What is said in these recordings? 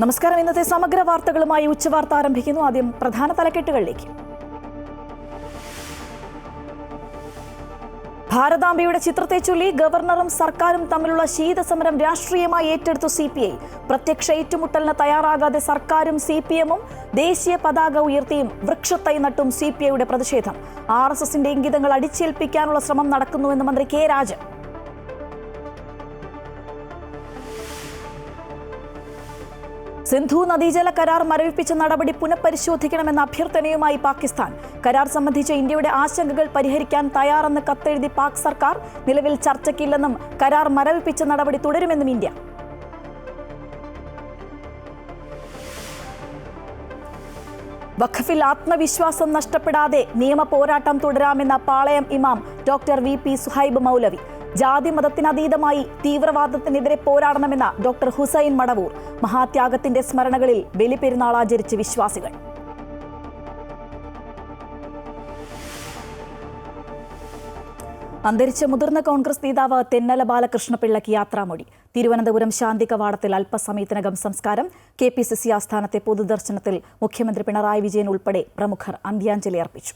നമസ്കാരം. ഇന്നത്തെ സമഗ്ര വാർത്തകളുമായി ഉച്ചവാർത്ത ആരംഭിക്കുന്നു. ആദ്യം പ്രധാന തലക്കെട്ടുകളിലേക്ക്. ഭാരതാംബയുടെ ചിത്രത്തെ ചൊല്ലി ഗവർണറും സർക്കാരും തമ്മിലുള്ള ശീതസമരം രാഷ്ട്രീയമായി ഏറ്റെടുത്തു CPI. പ്രത്യക്ഷ ഏറ്റുമുട്ടലിന് തയ്യാറാകാതെ സർക്കാരും CPM-ഉം ദേശീയ പതാക ഉയർത്തിയും വൃക്ഷത്തൈ നട്ടും CPI-യുടെ പ്രതിഷേധം. RSSന്റെ ഇംഗിതങ്ങൾ അടിച്ചേൽപ്പിക്കാനുള്ള ശ്രമം നടക്കുന്നുവെന്ന് മന്ത്രി K. രാജൻ. സിന്ധു നദീജല കരാർ മരവിപ്പിച്ച നടപടി പുനഃപരിശോധിക്കണമെന്ന അഭ്യർത്ഥനയുമായി പാകിസ്ഥാൻ. കരാർ സംബന്ധിച്ച ഇന്ത്യയുടെ ആശങ്കകൾ പരിഹരിക്കാൻ തയ്യാറെന്ന് കത്തെഴുതി പാക് സർക്കാർ. നിലവിൽ ചർച്ചയ്ക്കില്ലെന്നും കരാർ മരവിപ്പിച്ച നടപടി തുടരുമെന്നും ഇന്ത്യ. വഖഫിൽ ആത്മവിശ്വാസം നഷ്ടപ്പെടാതെ നിയമ പോരാട്ടം തുടരാമെന്ന പാളയം ഇമാം ഡോക്ടർ VP സുഹൈബ് മൗലവി. ജാതി മതത്തിനതീതമായി തീവ്രവാദത്തിനെതിരെ പോരാടണമെന്ന ഡോക്ടർ ഹുസൈൻ മടവൂർ. മഹാത്യാഗത്തിന്റെ സ്മരണകളിൽ ബലിപെരുന്നാൾ ആചരിച്ച് വിശ്വാസികൾ. അന്തരിച്ച മുതിർന്ന കോൺഗ്രസ് നേതാവ് തെന്നല ബാലകൃഷ്ണപിള്ളയ്ക്ക് യാത്രാമൊഴി. തിരുവനന്തപുരം ശാന്തി കവാടത്തിൽ അല്പസമയത്തിനകം സംസ്കാരം. KPCC ആസ്ഥാനത്തെ പൊതുദർശനത്തിൽ മുഖ്യമന്ത്രി പിണറായി വിജയൻ ഉൾപ്പെടെ പ്രമുഖർ അന്ത്യാഞ്ജലി അർപ്പിച്ചു.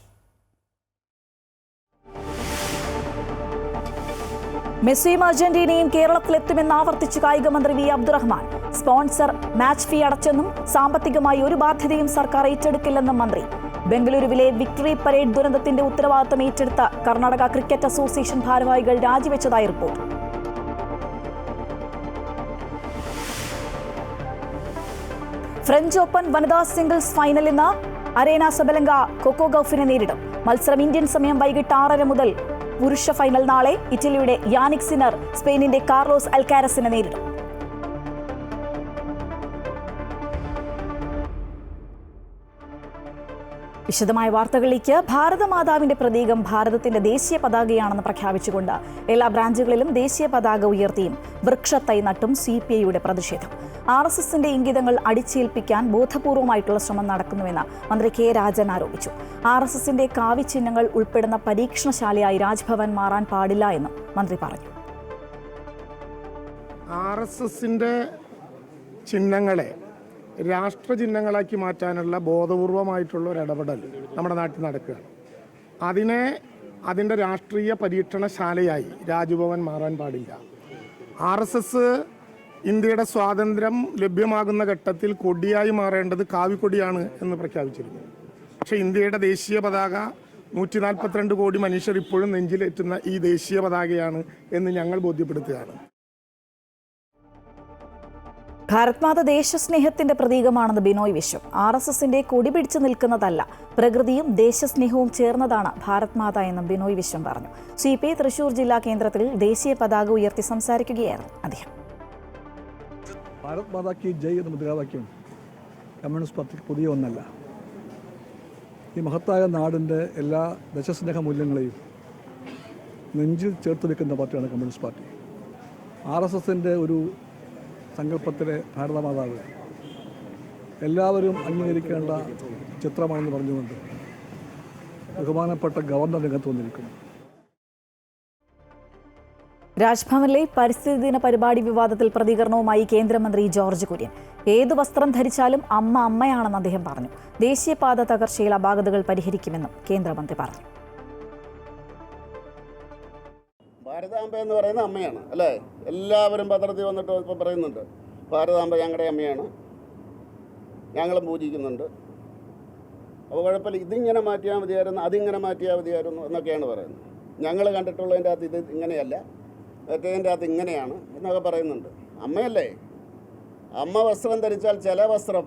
മെസ്സിയും അർജന്റീനയും കേരളത്തിലെത്തുമെന്ന് ആവർത്തിച്ച് കായിക മന്ത്രി V. Abdurahman. Sponsor match fee അടച്ചെന്നും സാമ്പത്തികമായി ഒരു ബാധ്യതയും സർക്കാർ ഏറ്റെടുക്കില്ലെന്നും മന്ത്രി. ബംഗളൂരുവിലെ വിക്ടറി പരേഡ് ദുരന്തത്തിന്റെ ഉത്തരവാദിത്തം ഏറ്റെടുത്ത കർണാടക ക്രിക്കറ്റ് അസോസിയേഷൻ ഭാരവാഹികൾ രാജിവെച്ചതായി റിപ്പോർട്ട്. ഫ്രഞ്ച് ഓപ്പൺ വനിതാ സിംഗിൾസ് ഫൈനൽ ഇന്ന്. അരേന സബലങ്ക കൊക്കോ ഗൌഫിനെ നേരിടും. മത്സരം ഇന്ത്യൻ സമയം വൈകിട്ട് 6:30 മുതൽ. പുരുഷ ഫൈനൽ നാളെ. ഇറ്റലിയുടെ യാനിക് സിനർ സ്പെയിനിന്റെ കാർലോസ് അൽക്കാരസിനെ നേരിടും. വിശദമായ വാർത്തകളിലേക്ക്. ഭാരതമാതാവിന്റെ പ്രതീകം ഭാരതത്തിന്റെ ദേശീയ പതാകയാണെന്ന് പ്രഖ്യാപിച്ചുകൊണ്ട് എല്ലാ ബ്രാഞ്ചുകളിലും ദേശീയ പതാക ഉയർത്തിയും വൃക്ഷത്തൈ നട്ടും CPI-യുടെ പ്രതിഷേധം. RSSന്റെ ഇംഗിതങ്ങൾ അടിച്ചേൽപ്പിക്കാൻ ബോധപൂർവമായിട്ടുള്ള ശ്രമം നടക്കുന്നുവെന്ന് മന്ത്രി K. രാജൻ ആരോപിച്ചു. RSSന്റെ കാവ്യചിഹ്നങ്ങൾ ഉൾപ്പെടുന്ന പരീക്ഷണശാലയായി രാജ്ഭവൻ മാറാൻ പാടില്ല എന്നും മന്ത്രി പറഞ്ഞു. RSSന്റെ ചിഹ്നങ്ങളെ രാഷ്ട്രചിഹ്നങ്ങളാക്കി മാറ്റാനുള്ള ബോധപൂർവമായിട്ടുള്ള ഒരു ഇടപെടൽ നമ്മുടെ നാട്ടിൽ നടക്കുകയാണ്. അതിൻ്റെ രാഷ്ട്രീയ പരീക്ഷണശാലയായി രാജ്ഭവൻ മാറാൻ പാടില്ല. RSS ഇന്ത്യയുടെ സ്വാതന്ത്ര്യം ലഭ്യമാകുന്ന ഘട്ടത്തിൽ കൊടിയായി മാറേണ്ടത് കാവിക്കൊടിയാണ് എന്ന് പ്രഖ്യാപിച്ചിരുന്നു. പക്ഷേ ഇന്ത്യയുടെ ദേശീയ പതാക 142 കോടി മനുഷ്യർ ഇപ്പോഴും നെഞ്ചിലേറ്റുന്ന ഈ ദേശീയ പതാകയാണ് എന്ന് ഞങ്ങൾ ബോധ്യപ്പെടുത്തുകയാണ്. ഭാരത്മാത ദേശസ്നേഹത്തിന്റെ പ്രതീകമാണെന്ന് ബിനോയ് വിശ്വം. RSSന്റെ കൊടി പിടിച്ചു നിൽക്കുന്നതല്ല, പ്രകൃതിയും ദേശസ്നേഹവും ചേർന്നതാണ് ഭാരത്മാത എന്നും ബിനോയ് വിശ്വം പറഞ്ഞു. CPI തൃശൂർ ജില്ലാ കേന്ദ്രത്തിൽ ദേശീയ പതാക ഉയർത്തി സംസാരിക്കുകയായിരുന്നു അദ്ദേഹം. ഭാരത് മാതാ കി ജയ് എന്ന മുദ്രാവാക്യം കമ്മ്യൂണിസ്റ്റ് പാർട്ടിക്ക് പുതിയ ഒന്നല്ല. ഈ മഹത്തായ നാടിൻ്റെ എല്ലാ ദേശസ്നേഹ മൂല്യങ്ങളെയും നെഞ്ചിൽ ചേർത്ത് വെക്കുന്ന പാർട്ടിയാണ് കമ്മ്യൂണിസ്റ്റ് പാർട്ടി. RSSൻ്റെ ഒരു സങ്കല്പത്തിലെ ഭാരതമാതാവ് എല്ലാവരും അംഗീകരിക്കേണ്ട ചിത്രമാണെന്ന് പറഞ്ഞുകൊണ്ട് ബഹുമാനപ്പെട്ട ഗവർണർ രംഗത്ത് വന്നിരിക്കുന്നു. രാജ്ഭവനിലെ പരിസ്ഥിതി ദിന പരിപാടി വിവാദത്തിൽ പ്രതികരണവുമായി കേന്ദ്രമന്ത്രി ജോർജ് കുര്യൻ. ഏതു വസ്ത്രം ധരിച്ചാലും അമ്മ അമ്മയാണെന്ന് അദ്ദേഹം പറഞ്ഞു. ദേശീയപാത തകർച്ചയിൽ അപാകതകൾ പരിഹരിക്കുമെന്നും കേന്ദ്രമന്ത്രി പറഞ്ഞു. ഭാരതാംബ എന്ന് പറയുന്ന അമ്മയാണ് അല്ലേ? എല്ലാവരും പത്രത്തിൽ വന്നിട്ട് ഇപ്പോൾ പറയുന്നുണ്ട് ഭാരതാംബ ഞങ്ങളുടെ അമ്മയാണ്, ഞങ്ങളും പൂജിക്കുന്നുണ്ട്. അപ്പോൾ കുഴപ്പമില്ല, ഇതിങ്ങനെ മാറ്റിയാൽ മതിയായിരുന്നു, അതിങ്ങനെ മാറ്റിയാൽ മതിയായിരുന്നു എന്നൊക്കെയാണ് പറയുന്നത്. ഞങ്ങൾ കണ്ടിട്ടുള്ളതിൻ്റെ അകത്ത് ഇത് ഇങ്ങനെയല്ല, മറ്റേതിൻ്റെ അകത്ത് ഇങ്ങനെയാണ് എന്നൊക്കെ പറയുന്നുണ്ട്. അമ്മയല്ലേ? അമ്മ വസ്ത്രം ധരിച്ചാൽ ചില വസ്ത്രം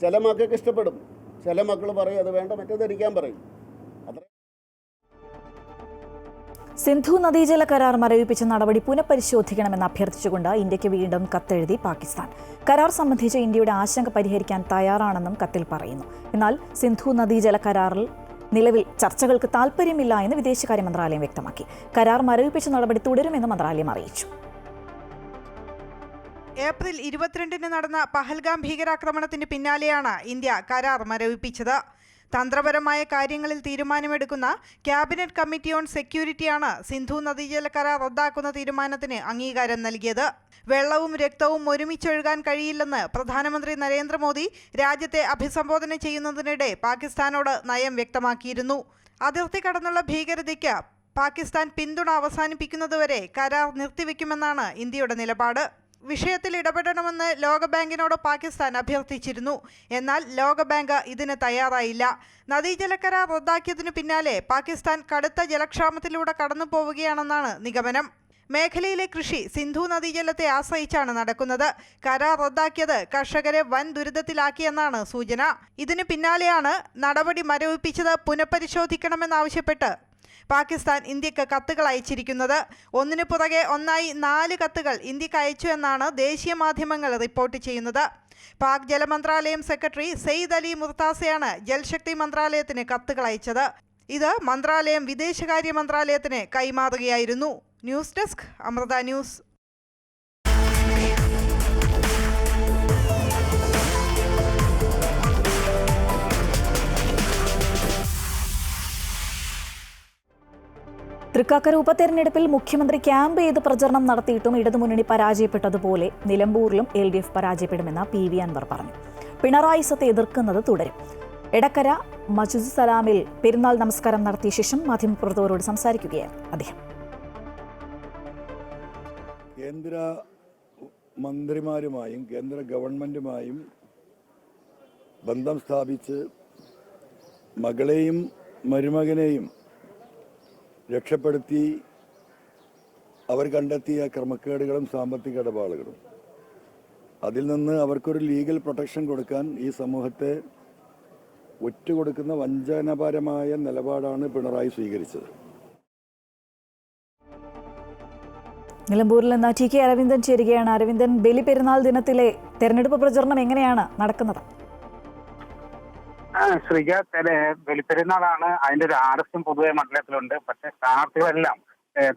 ചില മക്കൾക്ക് ഇഷ്ടപ്പെടും, ചില മക്കൾ പറയും അത് വേണ്ട മറ്റേ ധരിക്കാൻ പറയും. സിന്ധു നദീജല കരാർ മരവിപ്പിച്ച നടപടി പുനഃപരിശോധിക്കണമെന്ന് അഭ്യർത്ഥിച്ചുകൊണ്ട് ഇന്ത്യക്ക് വീണ്ടും കത്തെഴുതി പാകിസ്ഥാൻ. കരാർ സംബന്ധിച്ച് ഇന്ത്യയുടെ ആശങ്ക പരിഹരിക്കാൻ തയ്യാറാണെന്നും കത്തിൽ പറയുന്നു. എന്നാൽ സിന്ധു നദീജല കരാറിൽ നിലവിൽ ചർച്ചകൾക്ക് താൽപ്പര്യമില്ല എന്ന് വിദേശകാര്യ മന്ത്രാലയം വ്യക്തമാക്കി. കരാർ മരവിപ്പിച്ച നടപടി തുടരുമെന്ന് മന്ത്രാലയം അറിയിച്ചു. ഏപ്രിൽ 22-ന് നടന്ന പഹൽഗാം ഭീകരാക്രമണത്തിന് പിന്നാലെയാണ് ഇന്ത്യ കരാർ മരവിപ്പിച്ചത്. തന്ത്രപരമായ കാര്യങ്ങളിൽ തീരുമാനമെടുക്കുന്ന ക്യാബിനറ്റ് കമ്മിറ്റി ഓൺ സെക്യൂരിറ്റിയാണ് സിന്ധു നദീജല കരാർ റദ്ദാക്കുന്ന തീരുമാനത്തിന് അംഗീകാരം നൽകിയത്. വെള്ളവും രക്തവും ഒരുമിച്ചൊഴുകാൻ കഴിയില്ലെന്ന് പ്രധാനമന്ത്രി നരേന്ദ്രമോദി രാജ്യത്തെ അഭിസംബോധന ചെയ്യുന്നതിനിടെ പാകിസ്ഥാനോട് നയം വ്യക്തമാക്കിയിരുന്നു. അതിർത്തി കടന്നുള്ള ഭീകരതയ്ക്ക് പാകിസ്ഥാൻ പിന്തുണ അവസാനിപ്പിക്കുന്നതുവരെ കരാർ നിർത്തിവെക്കുമെന്നാണ് ഇന്ത്യയുടെ നിലപാട്. വിഷയത്തിൽ ഇടപെടണമെന്ന് ലോകബാങ്കിനോട് പാകിസ്ഥാൻ അഭ്യർത്ഥിച്ചിരുന്നു. എന്നാൽ ലോകബാങ്ക് ഇതിന് തയ്യാറായില്ല. നദീജല കരാർ റദ്ദാക്കിയതിനു പിന്നാലെ പാകിസ്ഥാൻ കടുത്ത ജലക്ഷാമത്തിലൂടെ കടന്നു പോവുകയാണെന്നാണ് നിഗമനം. മേഖലയിലെ കൃഷി സിന്ധു നദീജലത്തെ ആശ്രയിച്ചാണ് നടക്കുന്നത്. കരാർ റദ്ദാക്കിയത് കർഷകരെ വൻ ദുരിതത്തിലാക്കിയെന്നാണ് സൂചന. ഇതിനു പിന്നാലെയാണ് നടപടി മരവിപ്പിച്ചത് പുനഃപരിശോധിക്കണമെന്നാവശ്യപ്പെട്ട് പാകിസ്ഥാൻ ഇന്ത്യക്ക് കത്തുകൾ അയച്ചിരിക്കുന്നത്. ഒന്നിനു പുറകെ ഒന്നായി 4 കത്തുകൾ ഇന്ത്യക്ക് അയച്ചു എന്നാണ് ദേശീയ മാധ്യമങ്ങൾ റിപ്പോർട്ട് ചെയ്യുന്നത്. പാക് ജലമന്ത്രാലയം സെക്രട്ടറി സെയ്ദ് അലി മുർത്താസയാണ് ജൽശക്തി മന്ത്രാലയത്തിന് കത്തുകൾ അയച്ചത്. ഇത് മന്ത്രാലയം വിദേശകാര്യ മന്ത്രാലയത്തിന് കൈമാറുകയായിരുന്നു. News desk Amrita news. Thrikkakara ഉപതെരഞ്ഞെടുപ്പിൽ മുഖ്യമന്ത്രി ക്യാമ്പ് ചെയ്ത് പ്രചരണം നടത്തിയിട്ടും ഇടതുമുന്നണി പരാജയപ്പെട്ടതുപോലെ നിലമ്പൂരിലും LDF പരാജയപ്പെടുമെന്ന് PV അൻവർ പറഞ്ഞു. പിണറായി സത്തെ എതിർക്കുന്നത് തുടരും. എടക്കര മസ്ജിദ് സലാമിൽ പെരുന്നാൾ നമസ്കാരം നടത്തിയ ശേഷം മാധ്യമപ്രവർത്തകരോട് സംസാരിക്കുകയാണ് അദ്ദേഹം. കേന്ദ്ര മന്ത്രിമാരുമായും കേന്ദ്ര ഗവൺമെൻറ്റുമായും ബന്ധം സ്ഥാപിച്ച് മകളെയും മരുമകനെയും രക്ഷപ്പെടുത്തി അവർ കണ്ടെത്തിയ ക്രമക്കേടുകളും സാമ്പത്തിക ഇടപാടുകളും അതിൽ നിന്ന് അവർക്കൊരു ലീഗൽ പ്രൊട്ടക്ഷൻ കൊടുക്കാൻ ഈ സമൂഹത്തെ ഒറ്റുകൊടുക്കുന്ന വഞ്ചനപരമായ നിലപാടാണ് പിണറായി സ്വീകരിച്ചത്. നിലമ്പൂരിൽ നിന്ന് TK അരവിന്ദൻ ചേരുകയാണ്. അരവിന്ദൻ, ബലിപെരുന്നാൾ ദിനത്തിലെ തെരഞ്ഞെടുപ്പ് പ്രചരണം എങ്ങനെയാണ് നടക്കുന്നത്? ശ്രീജ, ബലിപ്പെരുന്നാളാണ്. അതിന്റെ ഒരു ആർഎസും പൊതുവെ മണ്ഡലത്തിലുണ്ട്. പക്ഷെ സ്ഥാനാർത്ഥികളെല്ലാം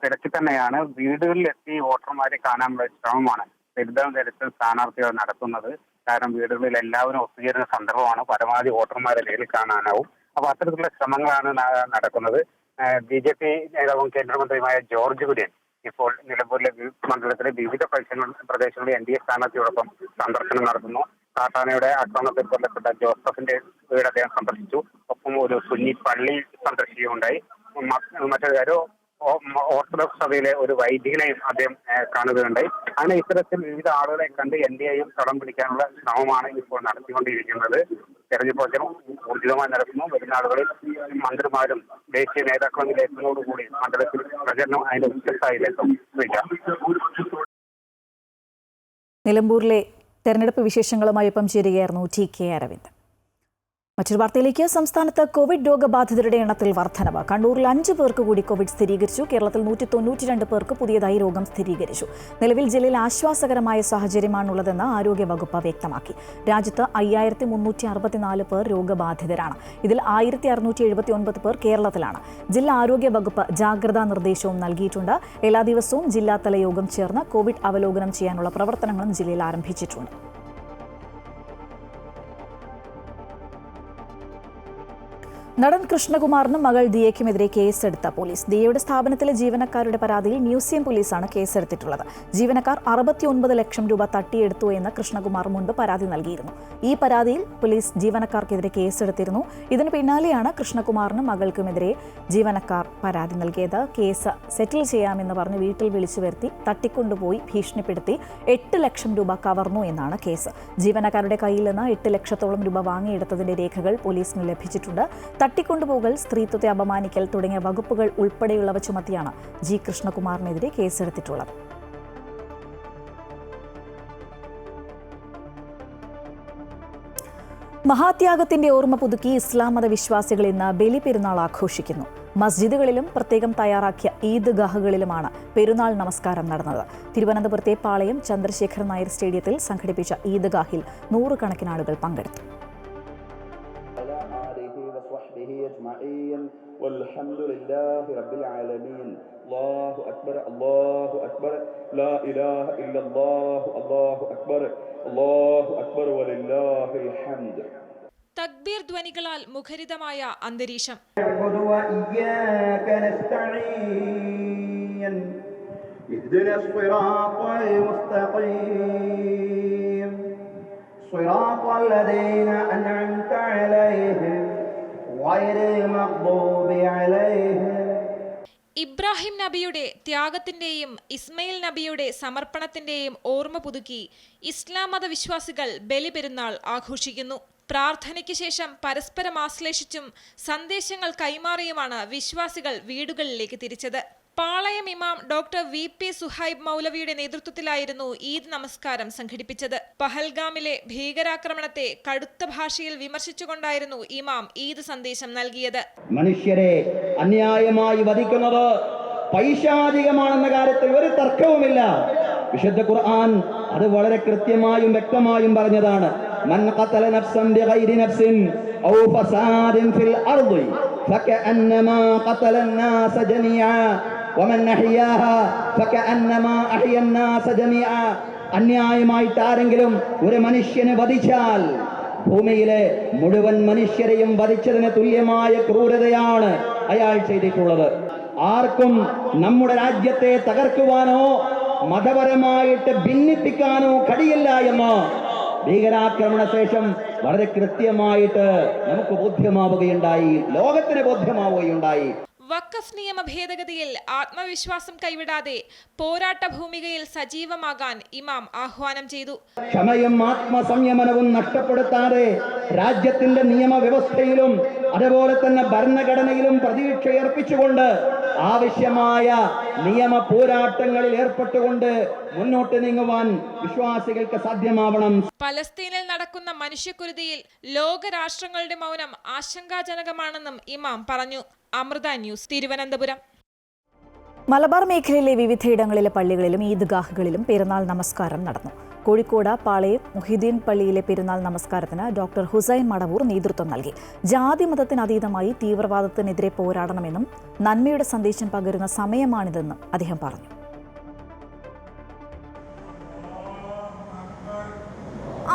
തിരക്കി തന്നെയാണ്. വീടുകളിലെത്തി വോട്ടർമാരെ കാണാനുള്ള ശ്രമമാണ് വലുതാം തരത്തിൽ സ്ഥാനാർത്ഥികൾ നടത്തുന്നത്. കാരണം വീടുകളിൽ എല്ലാവരും ഒത്തുചേരുന്ന സന്ദർഭമാണ്. പരമാവധി വോട്ടർമാരെ നേരിൽ കാണാനാവും. അപ്പൊ അത്തരത്തിലുള്ള ശ്രമങ്ങളാണ് നടക്കുന്നത്. BJP നേതാവും കേന്ദ്രമന്ത്രിയുമായ ജോർജ് കുര്യൻ ഇപ്പോൾ നിലമ്പൂരിലെ മണ്ഡലത്തിലെ വിവിധ പ്രദേശങ്ങളിൽ NDA സ്ഥാനാർത്ഥിയോടൊപ്പം സന്ദർശനം നടത്തുന്നു. കാട്ടാനയുടെ ആക്രമണത്തിൽ കൊല്ലപ്പെട്ട ജോസഫിന്റെ വീട് അദ്ദേഹം സന്ദർശിച്ചു. ഒപ്പം ഒരു സുന്നി പള്ളി സന്ദർശിക്കുകയുണ്ടായി. മറ്റൊരു കാര്യം, ഓർത്തഡോക്സ് സഭയിലെ ഒരു വൈദികനെയും അദ്ദേഹം കാണുകയുണ്ടായി. അങ്ങനെ ഇത്തരത്തിൽ വിവിധ ആളുകളെ കണ്ട് NDAയും കടം പിടിക്കാനുള്ള ശ്രമമാണ് ഇപ്പോൾ നടത്തിക്കൊണ്ടിരിക്കുന്നത്. തെരഞ്ഞെടുപ്പ് പ്രചരണം ഊർജിതമായി നടക്കുന്നു. വരുന്ന ആളുകളിൽ മന്ത്രിമാരും ദേശീയ നേതാക്കളും എത്തുന്നതോടുകൂടി മണ്ഡലത്തിൽ പ്രചരണം അതിന്റെ ഉച്ചസ്ഥായിലെത്തും. നിലമ്പൂരിലെ തെരഞ്ഞെടുപ്പ് വിശേഷങ്ങളുമായി ഒപ്പം ചേരുകയായിരുന്നു TK അരവിന്ദ്. മറ്റൊരു വാർത്തയിലേക്ക്. സംസ്ഥാനത്ത് കോവിഡ് രോഗബാധിതരുടെ എണ്ണത്തിൽ വർധനവ്. കണ്ണൂരിൽ 5 പേർക്ക് കൂടി കോവിഡ് സ്ഥിരീകരിച്ചു. കേരളത്തിൽ 192 പേർക്ക് പുതിയതായി രോഗം സ്ഥിരീകരിച്ചു. നിലവിൽ ജില്ലയിൽ ആശ്വാസകരമായ സാഹചര്യമാണുള്ളതെന്ന് ആരോഗ്യവകുപ്പ് വ്യക്തമാക്കി. രാജ്യത്ത് 5364 പേർ രോഗബാധിതരാണ്. ഇതിൽ 1679 പേർ കേരളത്തിലാണ്. ജില്ലാ ആരോഗ്യ വകുപ്പ് ജാഗ്രതാ നിർദ്ദേശവും നൽകിയിട്ടുണ്ട്. എല്ലാ ദിവസവും ജില്ലാതല യോഗം ചേർന്ന് കോവിഡ് അവലോകനം ചെയ്യാനുള്ള പ്രവർത്തനങ്ങളും ജില്ലയിൽ ആരംഭിച്ചിട്ടുണ്ട്. നടൻ കൃഷ്ണകുമാറിനും മകൾ ദിയയ്ക്കുമെതിരെ കേസെടുത്ത പോലീസ്. ദിയയുടെ സ്ഥാപനത്തിലെ ജീവനക്കാരുടെ പരാതിയിൽ മ്യൂസിയം പോലീസാണ് കേസെടുത്തിട്ടുള്ളത്. ജീവനക്കാർ 69 ലക്ഷം രൂപ തട്ടിയെടുത്തു എന്ന് കൃഷ്ണകുമാർ മുൻപ് പരാതി നൽകിയിരുന്നു. ഈ പരാതിയിൽ പോലീസ് ജീവനക്കാർക്കെതിരെ കേസെടുത്തിരുന്നു. ഇതിന് പിന്നാലെയാണ് കൃഷ്ണകുമാറിനും മകൾക്കുമെതിരെ ജീവനക്കാർ പരാതി നൽകിയത്. കേസ് സെറ്റിൽ ചെയ്യാമെന്ന് പറഞ്ഞ് വീട്ടിൽ വിളിച്ചു വരുത്തി തട്ടിക്കൊണ്ടുപോയി ഭീഷണിപ്പെടുത്തി 8 ലക്ഷം രൂപ കവർന്നു എന്നാണ് കേസ്. ജീവനക്കാരുടെ കയ്യിൽ നിന്ന് 8 ലക്ഷത്തോളം രൂപ വാങ്ങിയെടുത്തതിന്റെ രേഖകൾ പോലീസിന് ലഭിച്ചിട്ടുണ്ട്. തട്ടിക്കൊണ്ടുപോകൽ, സ്ത്രീത്വത്തെ അപമാനിക്കൽ തുടങ്ങിയ വകുപ്പുകൾ ഉൾപ്പെടെയുള്ളവ ചുമത്തിയാണ് ജി കൃഷ്ണകുമാറിനെതിരെ കേസെടുത്തിട്ടുള്ളത്. മഹാത്യാഗത്തിന്റെ ഓർമ്മ പുതുക്കി ഇസ്ലാം മത വിശ്വാസികൾ ഇന്ന് ബലിപെരുന്നാൾ ആഘോഷിക്കുന്നു. മസ്ജിദുകളിലും പ്രത്യേകം തയ്യാറാക്കിയ ഈദ്ഗാഹുകളിലുമാണ് പെരുന്നാൾ നമസ്കാരം നടന്നത്. തിരുവനന്തപുരത്തെ പാളയം ചന്ദ്രശേഖർ നായർ സ്റ്റേഡിയത്തിൽ സംഘടിപ്പിച്ച ഈദ്ഗാഹിൽ 100 കണക്കിന് ആളുകൾ പങ്കെടുത്തു. والحمد لله رب العالمين الله أكبر الله أكبر لا إله إلا الله الله أكبر ولله الحمد. തക്ബീർ ധ്വനികളാൽ മുഖരിതമായ അന്തരീക്ഷം. ഇബ്രാഹിം നബിയുടെ ത്യാഗത്തിന്റെയും ഇസ്മയിൽ നബിയുടെ സമർപ്പണത്തിന്റെയും ഓർമ്മ പുതുക്കി ഇസ്ലാം മതവിശ്വാസികൾ ബലിപെരുന്നാൾ ആഘോഷിക്കുന്നു. പ്രാർത്ഥനയ്ക്ക് ശേഷം പരസ്പരം ആശ്ലേഷിച്ചും സന്ദേശങ്ങൾ കൈമാറിയുമാണ് വിശ്വാസികൾ വീടുകളിലേക്ക് തിരിച്ചത്. പാളയം ഇമാം ഡോക്ടർ VP സുഹൈബ് മൗലവിയുടെ നേതൃത്വത്തിലായിരുന്നു ഈദ് നമസ്കാരം സംഘടിപ്പിച്ചത്. പഹൽഗാമിലെ ഭീകരാക്രമണത്തെ കടുത്ത ഭാഷയിൽ വിമർശിച്ചുകൊണ്ടായിരുന്നു ഇമാം ഈദ് സന്ദേശം നൽകിയത്. മനുഷ്യരെ അന്യായമായി വധിക്കുന്നത് പൈശാചികമാണെന്ന കാര്യത്തിൽ ഒരു തർക്കവുമില്ല. വിശുദ്ധ ഖുർആൻ അത് വളരെ കൃത്യമായും വ്യക്തമായും പറഞ്ഞതാണ്. മൻ ഖതല നഫ്സൻ ബിഗൈരി നഫ്സിൻ ഔ ഫസാദിൻ ഫിൽ അർദി ഫകഅന്നമാ ഖതല الناس ജമീഅ വമൻ അഹ്യാഹാ ഫകഅന്നമാ അഹ്യ الناس ജമീഅ. അന്യായമായിട്ട് ആരെങ്കിലും ഒരു മനുഷ്യനെ വധിച്ചാൽ ഭൂമിയിലെ മുഴുവൻ മനുഷ്യരെയും വധിച്ചതിന് തുല്യമായ ക്രൂരതയാണ് അയാൾ ചെയ്തിട്ടുള്ളത്. ആർക്കും നമ്മുടെ രാജ്യത്തെ തകർക്കുവാനോ മതപരമായിട്ട് ഭിന്നിപ്പിക്കാനോ കഴിയില്ല എന്ന് ഭീകരാക്രമണ ശേഷം വളരെ കൃത്യമായിട്ട് നമുക്ക് ബോധ്യമാവുകയുണ്ടായി, ലോകത്തിന് ബോധ്യമാവുകയുണ്ടായി. വഖഫ് നിയമ ഭേദഗതിയിൽ ആത്മവിശ്വാസം കൈവിടാതെ പോരാട്ട ഭൂമികയിൽ സജീവമാകാൻ ഇമാം ആഹ്വാനം ചെയ്തു. ക്ഷമയും ആത്മസംയമനവും നഷ്ടപ്പെടുത്താതെ രാജ്യത്തിന്റെ നിയമവ്യവസ്ഥയിലും അതുപോലെ തന്നെ ഭരണഘടനയിലും പ്രതീക്ഷയർപ്പിച്ചുകൊണ്ട് ആവശ്യമായ നിയമ പോരാട്ടങ്ങളിൽ ഏർപ്പെട്ടുകൊണ്ട് മുന്നോട്ട് നീങ്ങുവാൻ വിശ്വാസികൾക്ക് സാധ്യമാവണം. പലസ്തീനിൽ നടക്കുന്ന മനുഷ്യക്കുരുതിയിൽ ലോകരാഷ്ട്രങ്ങളുടെ മൗനം ആശങ്കാജനകമാണെന്നും ഇമാം പറഞ്ഞു. അമൃത ന്യൂസ്, തിരുവനന്തപുരം. മലബാർ മേഖലയിലെ വിവിധയിടങ്ങളിലെ പള്ളികളിലും ഈദ്ഗാഹുകളിലും പെരുന്നാൾ നമസ്കാരം നടന്നു. കോഴിക്കോട് പാളയം മുഹിദ്ദീൻ പള്ളിയിലെ പെരുന്നാൾ നമസ്കാരത്തിന് ഡോക്ടർ ഹുസൈൻ മടവൂർ നേതൃത്വം നൽകി. ജാതി മതത്തിനതീതമായി തീവ്രവാദത്തിനെതിരെ പോരാടണമെന്നും നന്മയുടെ സന്ദേശം പകരുന്ന സമയമാണിതെന്നും അദ്ദേഹം പറഞ്ഞു.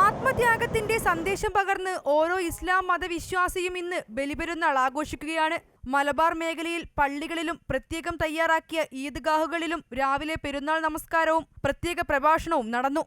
ആത്മത്യാഗത്തിന്റെ സന്ദേശം പകർന്ന് ഓരോ ഇസ്ലാം മതവിശ്വാസിയും ഇന്ന് ബലിപെരുന്നാൾ ആഘോഷിക്കുകയാണ്. മലബാർ മേഖലയിൽ പള്ളികളിലും പ്രത്യേകം തയ്യാറാക്കിയ ഈദ്ഗാഹുകളിലും രാവിലെ പെരുന്നാൾ നമസ്കാരവും പ്രത്യേക പ്രഭാഷണവും നടന്നു.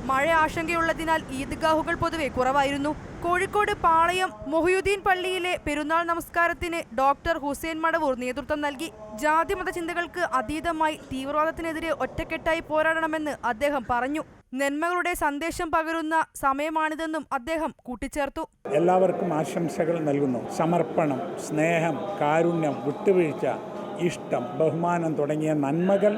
മഴ ആശങ്കയുള്ളതിനാൽ ഈദ്ഗാഹുകൾ പൊതുവെ കുറവായിരുന്നു. കോഴിക്കോട് പാളയം മുഹിയുദ്ദീൻ പള്ളിയിലെ പെരുന്നാൾ നമസ്കാരത്തിന് ഡോക്ടർ ഹുസൈൻ മടവൂർ നേതൃത്വം നൽകി. ജാതിമത ചിന്തകൾക്ക് അതീതമായി തീവ്രവാദത്തിനെതിരെ ഒറ്റക്കെട്ടായി പോരാടണമെന്ന് അദ്ദേഹം പറഞ്ഞു. നന്മകളുടെ സന്ദേശം പകരുന്ന സമയമാണിതെന്നും അദ്ദേഹം കൂട്ടിച്ചേർത്തു. എല്ലാവർക്കും ആശംസകൾ നൽകുന്നു. സമർപ്പണം, സ്നേഹം, കാരുണ്യം, വിട്ടുവീഴ്ച, ഇഷ്ടം, ബഹുമാനം തുടങ്ങിയ നന്മകൾ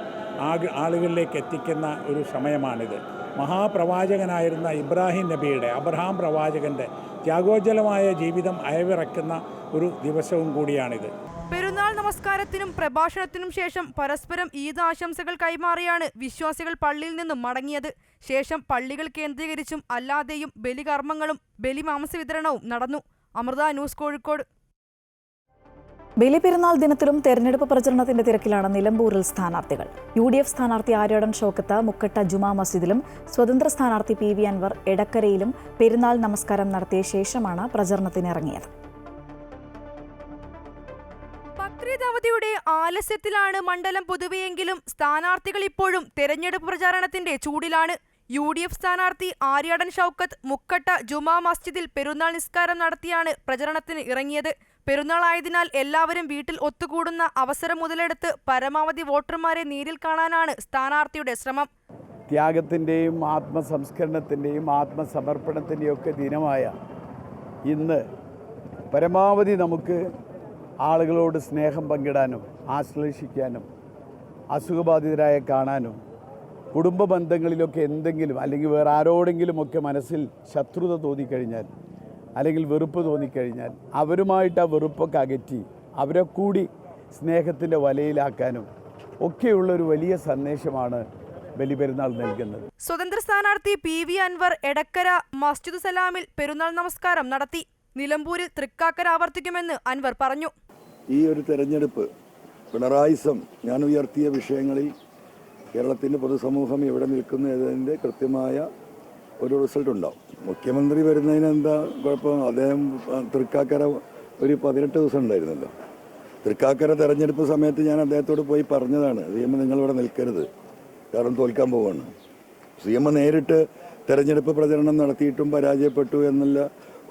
ആളുകളിലേക്ക് എത്തിക്കുന്ന ഒരു സമയമാണിത്. മഹാപ്രവാചകനായിരുന്ന ഇബ്രാഹിം നബിയുടെ, അബ്രഹാം പ്രവാചകന്റെ ത്യാഗോജ്വലമായ ജീവിതം അയവിറക്കുന്ന ഒരു ദിവസവും കൂടിയാണിത്. പെരുന്നാൾ നമസ്കാരത്തിനും പ്രഭാഷണത്തിനും ശേഷം പരസ്പരം ഈദ് ആശംസകൾ കൈമാറിയാണ് വിശ്വാസികൾ പള്ളിയിൽ നിന്നും മടങ്ങിയത്. ശേഷം പള്ളികൾ കേന്ദ്രീകരിച്ചും അല്ലാതെയും ബലികർമ്മങ്ങളും ബലിമാംസ വിതരണവും നടന്നു. അമൃത ന്യൂസ്, കോഴിക്കോട്. ബലിപെരുന്നാൾ ദിനത്തിലും തെരഞ്ഞെടുപ്പ് പ്രചരണത്തിന്റെ തിരക്കിലാണ് നിലമ്പൂരിൽ സ്ഥാനാർത്ഥികൾ. UDF സ്ഥാനാർത്ഥി ആര്യാടൻ ഷൗക്കത്ത് മുക്കട്ട ജുമാ മസ്ജിദിലും സ്വതന്ത്ര സ്ഥാനാർത്ഥി PV അൻവർ എടക്കരയിലും പെരുന്നാൾ നമസ്കാരം നടത്തിയ ശേഷമാണ് പ്രചരണത്തിനിറങ്ങിയത്. ബക്രീദ് അവധിയുടെ ആലസ്യത്തിലാണ് മണ്ഡലം പൊതുവെയെങ്കിലും സ്ഥാനാർത്ഥികൾ ഇപ്പോഴും തെരഞ്ഞെടുപ്പ് പ്രചാരണത്തിന്റെ ചൂടിലാണ്. UDF സ്ഥാനാർത്ഥി ആര്യാടൻ ഷൗക്കത്ത് മുക്കട്ട ജുമാ മസ്ജിദിൽ പെരുന്നാൾ നിസ്കാരം നടത്തിയാണ് പ്രചരണത്തിന് ഇറങ്ങിയത്. പെരുന്നാളായതിനാൽ എല്ലാവരും വീട്ടിൽ ഒത്തുകൂടുന്ന അവസരം മുതലെടുത്ത് പരമാവധി വോട്ടർമാരെ നേരിൽ കാണാനാണ് സ്ഥാനാർത്ഥിയുടെ ശ്രമം. ത്യാഗത്തിൻ്റെയും ആത്മസംസ്കരണത്തിൻ്റെയും ആത്മസമർപ്പണത്തിൻ്റെയും ഒക്കെ ദിനമായ ഇന്ന് പരമാവധി നമുക്ക് ആളുകളോട് സ്നേഹം പങ്കിടാനും ആശ്ലേഷിക്കാനും അസുഖബാധിതരായ കാണാനും കുടുംബ ബന്ധങ്ങളിലൊക്കെ എന്തെങ്കിലും അല്ലെങ്കിൽ വേറെ ആരോടെങ്കിലുമൊക്കെ മനസ്സിൽ ശത്രുത തോന്നിക്കഴിഞ്ഞാൽ അല്ലെങ്കിൽ വെറുപ്പ് തോന്നിക്കഴിഞ്ഞാൽ അവരുമായിട്ട് ആ വെറുപ്പൊക്കെ അകറ്റി അവരെ കൂടി സ്നേഹത്തിൻ്റെ വലയിലാക്കാനും ഒക്കെയുള്ളൊരു വലിയ സന്ദേശമാണ് ബലിപെരുന്നാൾ നൽകുന്നത്. സ്വതന്ത്ര സ്ഥാനാർത്ഥി PV അൻവർ എടക്കര മസ്ജിദ് സലാമിൽ പെരുന്നാൾ നമസ്കാരം നടത്തി. നിലമ്പൂരിൽ തൃക്കാക്കര ആവർത്തിക്കുമെന്ന് അൻവർ പറഞ്ഞു. ഈ ഒരു തെരഞ്ഞെടുപ്പ് പിണറായിസം ഞാൻ ഉയർത്തിയ വിഷയങ്ങളിൽ കേരളത്തിൻ്റെ പൊതുസമൂഹം എവിടെ നിൽക്കുന്നു എന്നതിൻ്റെ കൃത്യമായ ഒരു റിസൾട്ട് ഉണ്ടാവും. മുഖ്യമന്ത്രി വരുന്നതിന് എന്താ കുഴപ്പം? അദ്ദേഹം തൃക്കാക്കര ഒരു 18 ദിവസം ഉണ്ടായിരുന്നല്ലോ. തൃക്കാക്കര തെരഞ്ഞെടുപ്പ് സമയത്ത് ഞാൻ അദ്ദേഹത്തോട് പോയി പറഞ്ഞതാണ്, CM നിങ്ങളിവിടെ നിൽക്കരുത്, കാരണം തോൽക്കാൻ പോവാണ്. CM നേരിട്ട് തെരഞ്ഞെടുപ്പ് പ്രചരണം നടത്തിയിട്ടും പരാജയപ്പെട്ടു എന്നുള്ള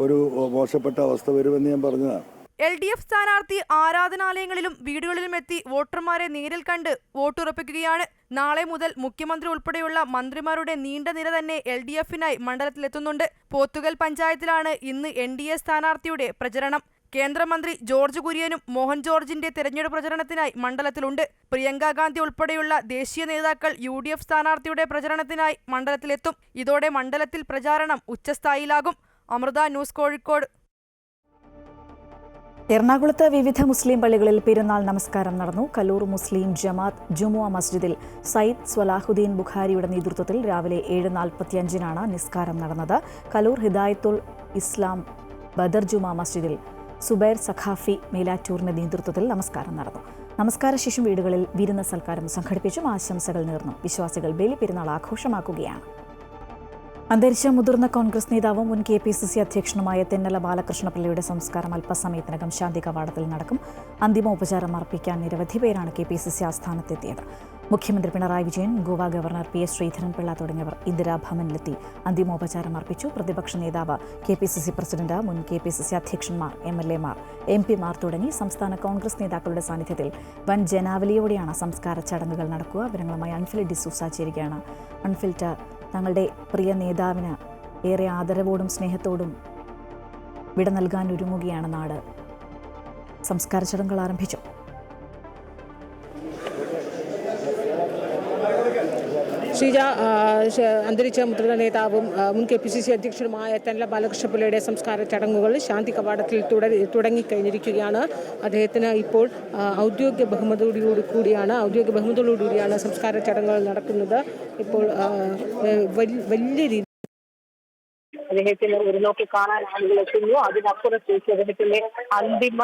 ഒരു മോശപ്പെട്ട അവസ്ഥ വരുമെന്ന് ഞാൻ പറഞ്ഞതാണ്. LDF സ്ഥാനാർത്ഥി ആരാധനാലയങ്ങളിലും വീടുകളിലും എത്തി വോട്ടർമാരെ നേരിൽ കണ്ട് വോട്ടുറപ്പിക്കുകയാണ്. നാളെ മുതൽ മുഖ്യമന്ത്രി ഉൾപ്പെടെയുള്ള മന്ത്രിമാരുടെ നീണ്ട നിര തന്നെ LDFനായി മണ്ഡലത്തിലെത്തുന്നുണ്ട്. പോത്തുകൽ പഞ്ചായത്തിലാണ് ഇന്ന് NDA സ്ഥാനാർത്ഥിയുടെ പ്രചരണം. കേന്ദ്രമന്ത്രി ജോർജ് കുര്യനും മോഹൻ ജോർജിന്റെ തെരഞ്ഞെടുപ്പ് പ്രചരണത്തിനായി മണ്ഡലത്തിലുണ്ട്. പ്രിയങ്ക ഗാന്ധി ഉൾപ്പെടെയുള്ള ദേശീയ നേതാക്കൾ UDF സ്ഥാനാർത്ഥിയുടെ പ്രചരണത്തിനായി മണ്ഡലത്തിലെത്തും. ഇതോടെ മണ്ഡലത്തിൽ പ്രചാരണം ഉച്ചസ്ഥായിലാകും. അമൃത ന്യൂസ്, കോഴിക്കോട്. എറണാകുളത്ത് വിവിധ മുസ്ലിം പള്ളികളിൽ പെരുന്നാൾ നമസ്കാരം നടന്നു. കലൂർ മുസ്ലിം ജമാഅത്ത് ജുമുഅ മസ്ജിദിൽ സയ്യിദ് സ്വലാഹുദ്ദീൻ ബുഖാരിയുടെ നേതൃത്വത്തിൽ രാവിലെ 7:45 നിസ്കാരം നടന്നത്. കലൂർ ഹിദായത്തുൽ ഇസ്ലാം ബദർ ജുമാ മസ്ജിദിൽ സുബൈർ സഖാഫി മേലാറ്റൂറിന്റെ നേതൃത്വത്തിൽ നമസ്കാരം നടന്നു. നമസ്കാര ശേഷം വീടുകളിൽ വിരുന്ന് സൽക്കാരം സംഘടിപ്പിച്ചും ആശംസകൾ നേർന്നും വിശ്വാസികൾ ബലിപെരുന്നാൾ ആഘോഷമാക്കുകയാണ്. അന്തരിച്ച മുതിർന്ന കോൺഗ്രസ് നേതാവും മുൻ KPCC അധ്യക്ഷനുമായ തെന്നല ബാലകൃഷ്ണപിള്ളയുടെ സംസ്കാരം അല്പസമയത്തിനകം ശാന്തി കവാടത്തിൽ നടക്കും. അന്തിമോപചാരം അർപ്പിക്കാൻ നിരവധി പേരാണ് KPCC ആസ്ഥാനത്തെത്തിയത്. മുഖ്യമന്ത്രി പിണറായി വിജയൻ, ഗോവ ഗവർണർ PS ശ്രീധരൻപിള്ള തുടങ്ങിയവർ ഇന്ദിരാഭവനിലെത്തി അന്തിമോപചാരം അർപ്പിച്ചു. പ്രതിപക്ഷ നേതാവ്, KPCC പ്രസിഡന്റ്, മുൻ KPCC അധ്യക്ഷന്മാർ, MLA Mar, MP Mar തുടങ്ങി സംസ്ഥാന കോൺഗ്രസ് നേതാക്കളുടെ സാന്നിധ്യത്തിൽ വൻ ജനാവലിയോടെയാണ് സംസ്കാര ചടങ്ങുകൾ നടക്കുക. വിവരങ്ങളുമായി അൺഫിൽ ഡിസൂസ ചേരുകയാണ്. അൺഫിൽറ്റ്, തങ്ങളുടെ പ്രിയ നേതാവിന് ഏറെ ആദരവോടും സ്നേഹത്തോടും വിട നൽകാൻ ഒരുങ്ങുകയാണ് നാട്. സംസ്കാര ചടങ്ങുകൾ ആരംഭിച്ചു. ശ്രീജ, അന്തരിച്ച മുതിർന്ന നേതാവും മുൻ KPCC അധ്യക്ഷനുമായ തെന്നല ബാലകൃഷ്ണപിള്ളയുടെ സംസ്കാര ചടങ്ങുകൾ ശാന്തി കവാടത്തിൽ തുടങ്ങിക്കഴിഞ്ഞിരിക്കുകയാണ്. അദ്ദേഹത്തിന് ഇപ്പോൾ ഔദ്യോഗിക ബഹുമതിയോടുകൂടിയാണ് സംസ്കാര ചടങ്ങുകൾ നടക്കുന്നത്. ഇപ്പോൾ വലിയ രീതി അദ്ദേഹത്തിന് ഒരു നോക്കി കാണാൻ ആളുകൾ എത്തുന്നു. അതിനപ്പുറത്തേക്ക് അദ്ദേഹത്തിന്റെ അന്തിമ,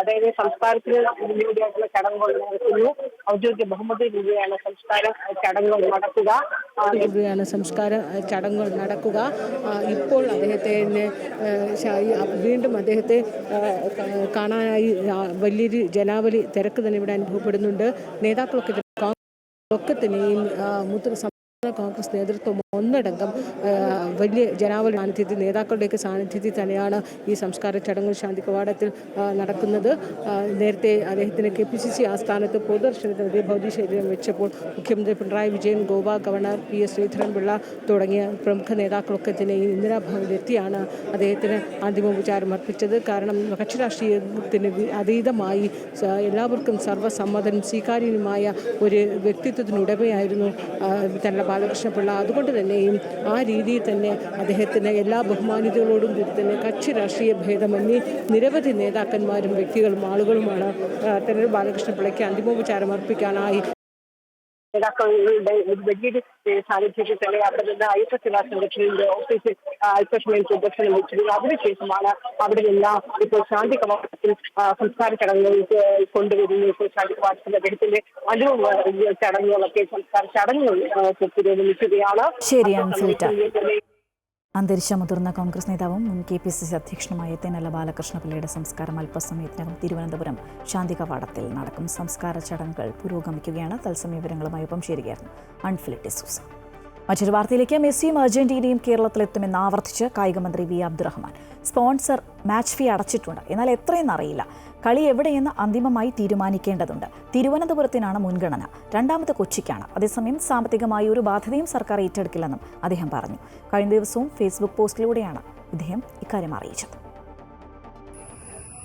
അതായത് സംസ്കാരത്തിന് മുന്നോടിയായിട്ടുള്ള ചടങ്ങുകൾ നടത്തുന്നു. ഔദ്യോഗിക ബഹുമതിയിലൂടെയാണ് സംസ്കാര ചടങ്ങുകൾ നടക്കുക. ഇപ്പോൾ അദ്ദേഹത്തെ വീണ്ടും അദ്ദേഹത്തെ കാണാനായി വലിയൊരു ജനാവലി തിരക്ക് തന്നെ ഇവിടെ അനുഭവപ്പെടുന്നുണ്ട്. നേതാക്കളൊക്കെ തന്നെയും കോൺഗ്രസ് നേതൃത്വം ഒന്നടങ്കം വലിയ ജനാവലി സാന്നിധ്യത്തിൽ, നേതാക്കളുടെയൊക്കെ സാന്നിധ്യത്തിൽ തന്നെയാണ് ഈ സംസ്കാര ചടങ്ങ് ശാന്തി കവാടത്തിൽ നടക്കുന്നത്. നേരത്തെ അദ്ദേഹത്തിന് KPCC ആസ്ഥാനത്ത് പൊതുദർശനത്തിന് ഭൗതിക ശരീരം വെച്ചപ്പോൾ മുഖ്യമന്ത്രി പിണറായി വിജയൻ, ഗോവ ഗവർണർ PS ശ്രീധരൻപിള്ള തുടങ്ങിയ പ്രമുഖ നേതാക്കളൊക്കെ തന്നെ ഈ ഇന്ദിരാഭവനിലെത്തിയാണ് അദ്ദേഹത്തിന് അന്തിമോപചാരം അർപ്പിച്ചത്. കാരണം കക്ഷി രാഷ്ട്രീയത്തിന് അതീതമായി എല്ലാവർക്കും സർവ്വസമ്മതനും സ്വീകാര്യനുമായ ഒരു വ്യക്തിത്വത്തിനുടമയായിരുന്നു തെന്നല ബാലകൃഷ്ണപിള്ള. അതുകൊണ്ട് തന്നെയും ആ രീതിയിൽ തന്നെ അദ്ദേഹത്തിന് എല്ലാ ബഹുമാനിതകളോടും കൂടി തന്നെ കക്ഷി രാഷ്ട്രീയ ഭേദമന്യേ നിരവധി നേതാക്കന്മാരും വ്യക്തികളും ആളുകളുമാണ് തെന്നല ബാലകൃഷ്ണപിള്ളയ്ക്ക് അന്തിമോപചാരം അർപ്പിക്കാനായി നേതാക്കളുടെ ഒരു വലിയൊരു സാന്നിധ്യത്തിൽ തന്നെ അവിടെ നിന്ന് അയ്യപ്പ സേവാ സംഘടനയുടെ ഓഫീസിൽ അല്പസമയം ദർശനം വെച്ചിരുന്നു. അതിനുശേഷമാണ് അവിടെ നിന്ന് ഇപ്പോൾ ശാന്തി കവാടത്തിൽ സംസ്കാര ചടങ്ങുകൾ കൊണ്ടുവരുന്നു. ഇപ്പോൾ ശാന്തി കവാടത്തിൽ അദ്ദേഹത്തിന്റെ അന്തിമ ചടങ്ങുകളൊക്കെ സംസ്കാര ചടങ്ങുകൾ പുരോഗമിക്കുകയാണ്. അന്തരിച്ച മുതിർന്ന കോൺഗ്രസ് നേതാവും മുൻ KPCC അധ്യക്ഷനുമായ തെന്നല ബാലകൃഷ്ണപിള്ളയുടെ സംസ്കാരം അല്പസമയത്തിനകം തിരുവനന്തപുരം ശാന്തി കവാടത്തിൽ നടക്കും. സംസ്കാര ചടങ്ങുകൾ പുരോഗമിക്കുകയാണ്. തത്സമയ വിവരങ്ങളുമായി ഒപ്പം ചേരുകയായിരുന്നു അൺഫിൽ ഡിസൂസ. മറ്റൊരു വാർത്തയിലേക്ക്. മെസ്സിയും അർജന്റീനയും കേരളത്തിലെത്തുമെന്ന് ആവർത്തിച്ച് കായികമന്ത്രി V Abdurahman. Sponsor match fee അടച്ചിട്ടുണ്ട്, എന്നാൽ എത്രയെന്നറിയില്ല. കളി എവിടെയെന്ന് അന്തിമമായി തീരുമാനിക്കേണ്ടതുണ്ട്. തിരുവനന്തപുരത്തിനാണ് മുൻഗണന, രണ്ടാമത് കൊച്ചിക്കാണ്. അതേസമയം സാമ്പത്തികമായി ഒരു ബാധ്യതയും സർക്കാർ ഏറ്റെടുക്കില്ലെന്നും അദ്ദേഹം പറഞ്ഞു. കഴിഞ്ഞ ദിവസവും ഫേസ്ബുക്ക് പോസ്റ്റിലൂടെയാണ് ഇദ്ദേഹം ഇക്കാര്യം അറിയിച്ചത്.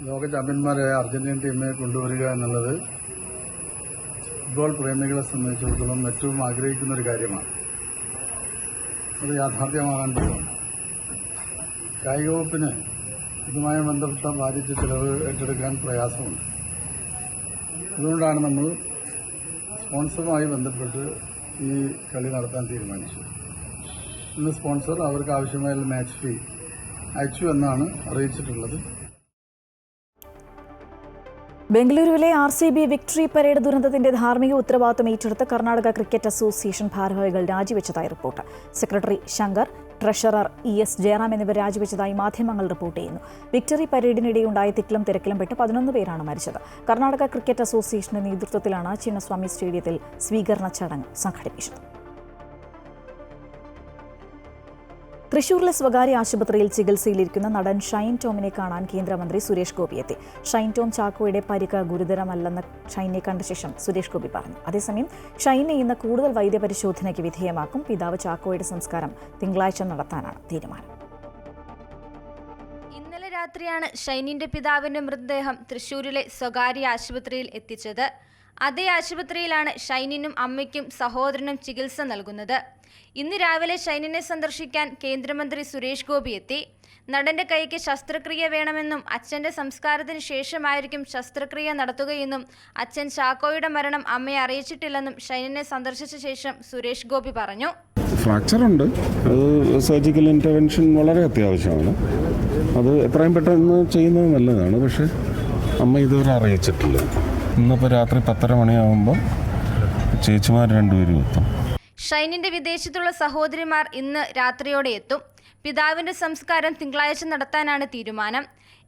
ലോക ചാമ്പ്യന്മാരായ അർജന്റീന ടീമിനെ കൊണ്ടുവരിക എന്നുള്ളത് ഫുട്ബോൾ പ്രേമികളെ സംബന്ധിച്ചിടത്തോളം ഏറ്റവും ആഗ്രഹിക്കുന്ന ഒരു കാര്യമാണ്. അത് യാഥാർത്ഥ്യമാകാൻ പോകുന്നു. കായിക വകുപ്പിന് ഇതുമായി ബന്ധപ്പെട്ട ബാധിച്ച ചിലവ് ഏറ്റെടുക്കാൻ പ്രയാസമുണ്ട്. അതുകൊണ്ടാണ് നമ്മൾ സ്പോൺസറുമായി ബന്ധപ്പെട്ട് ഈ കളി നടത്താൻ തീരുമാനിച്ചത്. ഇന്ന് സ്പോൺസർ അവർക്ക് ആവശ്യമായ മാച്ച് ഫീ അയച്ചു എന്നാണ് അറിയിച്ചിട്ടുള്ളത്. ബംഗളൂരുവിലെ RCB വിക്ടറി പരേഡ് ദുരന്തത്തിന്റെ ധാർമ്മിക ഉത്തരവാദിത്തം ഏറ്റെടുത്ത് കർണാടക ക്രിക്കറ്റ് അസോസിയേഷൻ ഭാരവാഹികൾ രാജിവെച്ചതായി report. Secretary Shankar, treasurer ES Jayaram എന്നിവർ രാജിവെച്ചതായി മാധ്യമങ്ങൾ റിപ്പോർട്ട് ചെയ്യുന്നു. വിക്ടറി പരേഡിനിടെയുണ്ടായ തിക്കിലും തിരക്കിലും പെട്ട് 11 പേരാണ് മരിച്ചത്. കർണാടക ക്രിക്കറ്റ് അസോസിയേഷന്റെ നേതൃത്വത്തിലാണ് ചിന്നസ്വാമി സ്റ്റേഡിയത്തിൽ സ്വീകരണ ചടങ്ങ് സംഘടിപ്പിച്ചത്. തൃശൂരിലെ സ്വകാര്യ ആശുപത്രിയിൽ ചികിത്സയിലിരിക്കുന്ന നടൻ ഷൈൻ ടോമിനെ കാണാൻ കേന്ദ്രമന്ത്രി സുരേഷ് ഗോപി എത്തി. ഷൈൻ ടോം ചാക്കോയുടെ പരിക്ക് ഗുരുതരമല്ലെന്ന് ഷൈനെ കണ്ട ശേഷം സുരേഷ് ഗോപി പറഞ്ഞു. അതേസമയം ഷൈനെ ഇന്ന് കൂടുതൽ വൈദ്യപരിശോധനയ്ക്ക് വിധേയമാക്കും. പിതാവ് ചാക്കോയുടെ സംസ്കാരം തിങ്കളാഴ്ച നടത്താനാണ് തീരുമാനം. ഇന്നലെ രാത്രിയാണ് ഷൈനിന്റെ പിതാവിന്റെ മൃതദേഹം തൃശൂരിലെ സ്വകാര്യ ആശുപത്രിയിൽ എത്തിച്ചത്. അതേ ആശുപത്രിയിലാണ് ഷൈനിനും അമ്മയ്ക്കും സഹോദരനും ചികിത്സ നൽകുന്നത്. ഇന്ന് രാവിലെ ഷൈനിനെ സന്ദർശിക്കാൻ കേന്ദ്രമന്ത്രി സുരേഷ് ഗോപി എത്തി. നടന്റെ കൈക്ക് ശസ്ത്രക്രിയ വേണമെന്നും അച്ഛന്റെ സംസ്കാരത്തിന് ശേഷമായിരിക്കും ശസ്ത്രക്രിയ നടത്തുകയെന്നും അച്ഛൻ ചാക്കോയുടെ മരണം അമ്മയെ അറിയിച്ചിട്ടില്ലെന്നും ഷൈനിനെ സന്ദർശിച്ച ശേഷം സുരേഷ് ഗോപി പറഞ്ഞു. ഫ്രാക്ചർ ഉണ്ട്, അത് സർജിക്കൽ ഇൻ്റർവെൻഷൻ വളരെ അത്യാവശ്യമാണ്. അത് എത്രയും പെട്ടെന്ന് ചെയ്യുന്നത് നല്ലതാണ്. പക്ഷേ അമ്മ ഇതുവരെ അറിയിച്ചിട്ടില്ല. ഇന്നിപ്പോൾ രാത്രി 10:30 മണിയാകുമ്പോൾ ചേച്ചിമാർ 2 പേരും എത്തും. ഷൈനിന്റെ വിദേശത്തുള്ള സഹോദരിമാർ ഇന്ന് രാത്രിയോടെ എത്തും. പിതാവിന്റെ സംസ്കാരം തിങ്കളാഴ്ച നടത്താനാണ് തീരുമാനം.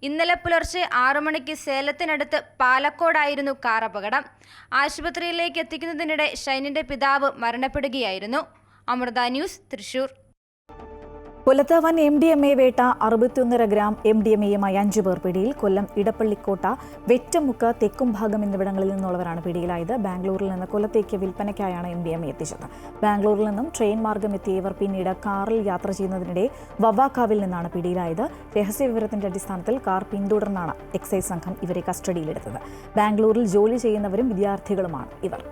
ഇന്നലെ പുലർച്ചെ 6 മണിക്ക് സേലത്തിനടുത്ത് പാലക്കോടായിരുന്നു കാർ അപകടം. ആശുപത്രിയിലേക്ക് എത്തിക്കുന്നതിനിടെ ഷൈനിന്റെ പിതാവ് മരണപ്പെടുകയായിരുന്നു. അമൃത ന്യൂസ്, തൃശൂർ. കൊല്ലത്ത് വൻ MDMA വേട്ട. 61.5 ഗ്രാം MDMAയുമായി 5 പേർ പിടിയിൽ. കൊല്ലം ഇടപ്പള്ളിക്കോട്ട, വെറ്റമുക്ക്, തെക്കുംഭാഗം എന്നിവിടങ്ങളിൽ നിന്നുള്ളവരാണ് പിടിയിലായത്. ബാംഗ്ലൂരിൽ നിന്ന് കൊല്ലത്തേക്ക് വിൽപ്പനയ്ക്കായാണ് MDMA എത്തിച്ചത്. ബാംഗ്ലൂരിൽ നിന്നും ട്രെയിൻ മാർഗം എത്തിയവർ പിന്നീട് കാറിൽ യാത്ര ചെയ്യുന്നതിനിടെ വവാക്കാവിൽ നിന്നാണ് പിടിയിലായത്. രഹസ്യവിവരത്തിന്റെ അടിസ്ഥാനത്തിൽ കാർ പിന്തുടർന്നാണ് എക്സൈസ് സംഘം ഇവരെ കസ്റ്റഡിയിലെടുത്തത്. ബാംഗ്ലൂരിൽ ജോലി ചെയ്യുന്നവരും വിദ്യാർത്ഥികളുമാണ് ഇവർ.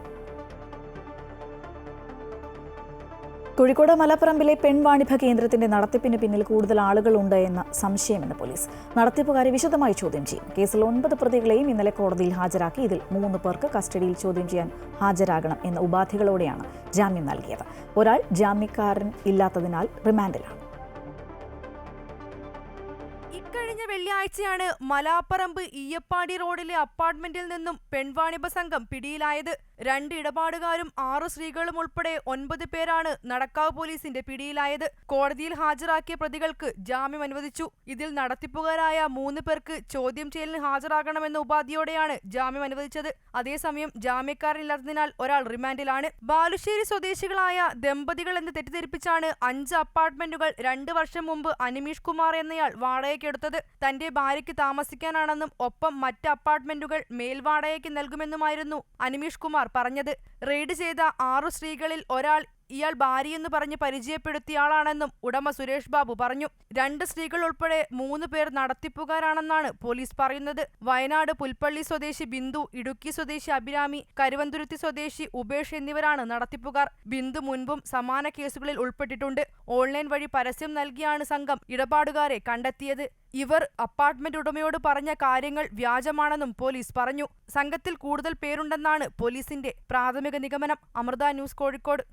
കോഴിക്കോട് മലപ്പറമ്പിലെ പെൺവാണിഭ കേന്ദ്രത്തിന്റെ നടത്തിപ്പിന് പിന്നിൽ കൂടുതൽ ആളുകളുണ്ട് എന്ന സംശയമെന്ന് പോലീസ്. നടത്തിപ്പുകാരെ വിശദമായി ചോദ്യം ചെയ്യും. കേസിൽ 9 പ്രതികളെയും ഇന്നലെ കോടതിയിൽ ഹാജരാക്കി. ഇതിൽ 3 പേർക്ക് കസ്റ്റഡിയിൽ ചോദ്യം ചെയ്യാൻ ഹാജരാകണം എന്ന ഉപാധികളോടെയാണ് ജാമ്യം നൽകിയത്. ഒരാൾ ജാമ്യക്കാരൻ ഇല്ലാത്തതിനാൽ റിമാൻഡിലാണ്. ഇക്കഴിഞ്ഞ വെള്ളിയാഴ്ചയാണ് മലാപ്പറമ്പ് ഈയപ്പാടി റോഡിലെ അപ്പാർട്ട്മെന്റിൽ നിന്നും പെൺവാണിഭ സംഘം പിടിയിലായത്. 2 ഇടപാടുകാരും 6 സ്ത്രീകളും ഉൾപ്പെടെ 9 പേരാണ് നടക്കാവ് പോലീസിന്റെ പിടിയിലായത്. കോടതിയിൽ ഹാജരാക്കിയ പ്രതികൾക്ക് ജാമ്യം അനുവദിച്ചു. ഇതിൽ നടത്തിപ്പുകാരായ 3 പേർക്ക് ചോദ്യം ചെയ്യലിന് ഹാജരാകണമെന്ന ഉപാധിയോടെയാണ് ജാമ്യം അനുവദിച്ചത്. അതേസമയം ജാമ്യക്കാരനില്ലാത്തതിനാൽ ഒരാൾ റിമാൻഡിലാണ്. ബാലുശ്ശേരി സ്വദേശികളായ ദമ്പതികൾ എന്ന് തെറ്റിദ്ധരിപ്പിച്ചാണ് 5 അപ്പാർട്ട്മെന്റുകൾ 2 വർഷം മുമ്പ് അനിമീഷ് കുമാർ എന്നയാൾ വാടകയ്ക്കെടുത്തത്. തന്റെ ഭാര്യയ്ക്ക് താമസിക്കാനാണെന്നും ഒപ്പം മറ്റ് അപ്പാർട്ട്മെന്റുകൾ മേൽവാടകയ്ക്ക് നൽകുമെന്നുമായിരുന്നു അനിമീഷ് കുമാർ പറഞ്ഞത്. റെയ്ഡ് ചെയ്ത 6 സ്ത്രീകളിൽ ഒരാൾ ഇയാൾ ഭാര്യയെന്ന് പറഞ്ഞ് പരിചയപ്പെടുത്തിയാളാണെന്നും ഉടമ സുരേഷ് ബാബു പറഞ്ഞു. 2 സ്ത്രീകൾ ഉൾപ്പെടെ 3 പേർ നടത്തിപ്പുകാരാണെന്നാണ് പോലീസ് പറയുന്നത്. വയനാട് പുൽപ്പള്ളി സ്വദേശി ബിന്ദു, ഇടുക്കി സ്വദേശി അഭിരാമി, കരുവന്തുരുത്തി സ്വദേശി ഉപേഷ് എന്നിവരാണ് നടത്തിപ്പുകാർ. ബിന്ദു മുൻപും സമാന കേസുകളിൽ ഉൾപ്പെട്ടിട്ടുണ്ട്. ഓൺലൈൻ വഴി പരസ്യം നൽകിയാണ് സംഘം ഇടപാടുകാരെ കണ്ടെത്തിയത്. ഇവർ അപ്പാർട്ട്മെന്റ് ഉടമയോട് പറഞ്ഞ കാര്യങ്ങൾ വ്യാജമാണെന്നും പോലീസ് പറഞ്ഞു. സംഘത്തിൽ കൂടുതൽ പേരുണ്ടെന്നാണ് പോലീസിന്റെ പ്രാഥമിക നിഗമനം. അമൃത ന്യൂസ്, കോഴിക്കോട്.